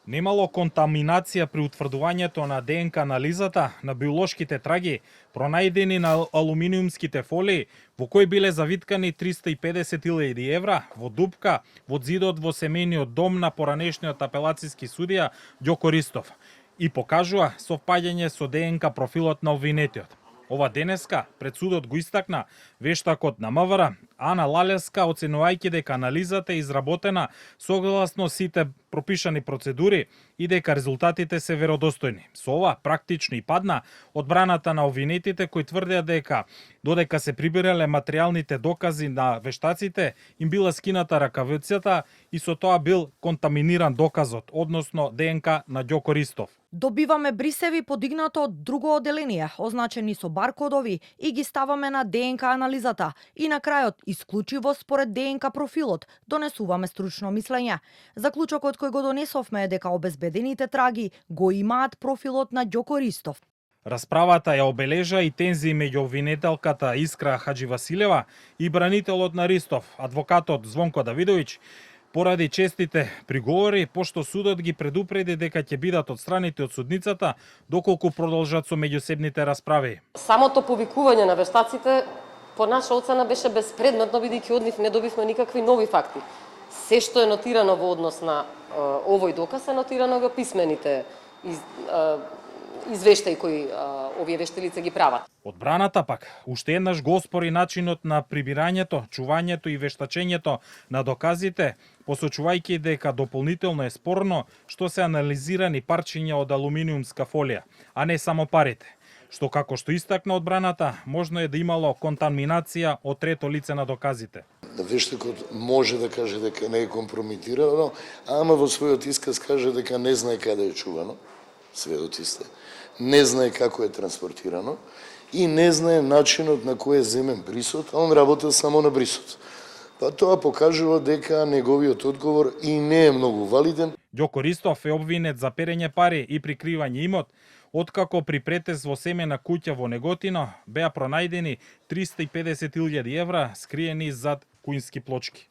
Немало контаминација при утврдувањето на ДНК анализата на биолошките траги, пронајдени на алуминиумските фолии, во кои биле завиткани 350.000 евра во дупка во зидот во семејниот дом на поранешниот апелацијски судија Ѓоко Ристов и покажува совпаѓање со ДНК профилот на обвинетиот. Ова денеска пред судот го истакна вештакот на МВР Ана Лалеска, оценувајќи дека анализата е изработена согласно сите пропишани процедури и дека резултатите се веродостојни. Со ова практично и падна одбраната на обвинетите кои тврдеа дека додека се прибирале материјалните докази на вештаците, им била скината ракавицата и со тоа бил контаминиран доказот, односно ДНК на Ѓоко Ристов. Добиваме брисеви подигнато од друго оделение, означени со баркодови и ги ставаме на ДНК анализата и на крајот исклучиво според ДНК профилот донесуваме стручно мислење. Заклучокот кој го донесовме е дека обезбедените траги го имаат профилот на Ѓоко Ристов. Расправата ја обележа и тензии меѓу обвинетелката Искра Хаџивасилева и бранителот на Ристов, адвокатот Звонко Давидовиќ, поради честите приговори, пошто судот ги предупреди дека ќе бидат отстранети од судницата доколку продолжат со меѓусебните расправи. Самото повикување на вештаците по наша оцена беше безпредметно, бидејќи од нив не добивме никакви нови факти. Се што е нотирано во однос на овој доказ е нотирано во писмените извештаи кои овие вештилици ги прават. Одбраната пак уште еднаш го оспори начинот на прибирањето, чувањето и вештачењето на доказите, посочувајќи дека дополнително е спорно што се анализирани парчиња од алуминиумска фолија, а не само парите, што како што истакна одбраната, можно е да имало контаминација од трето лице на доказите. Вештакот може да каже дека не е компрометирано, ама во својот исказ каже дека не знае каде е чувано, сведоци сте, не знае како е транспортирано и не знае начинот на кој е земен брисот, а он работел само на брисот. Па тоа покажува дека неговиот одговор и не е многу валиден. Ѓоко Ристов е обвинет за перење пари и прикривање имот, откако при претез во семена куќа во Неготино беа пронајдени 350.000 евра скриени зад куински плочки.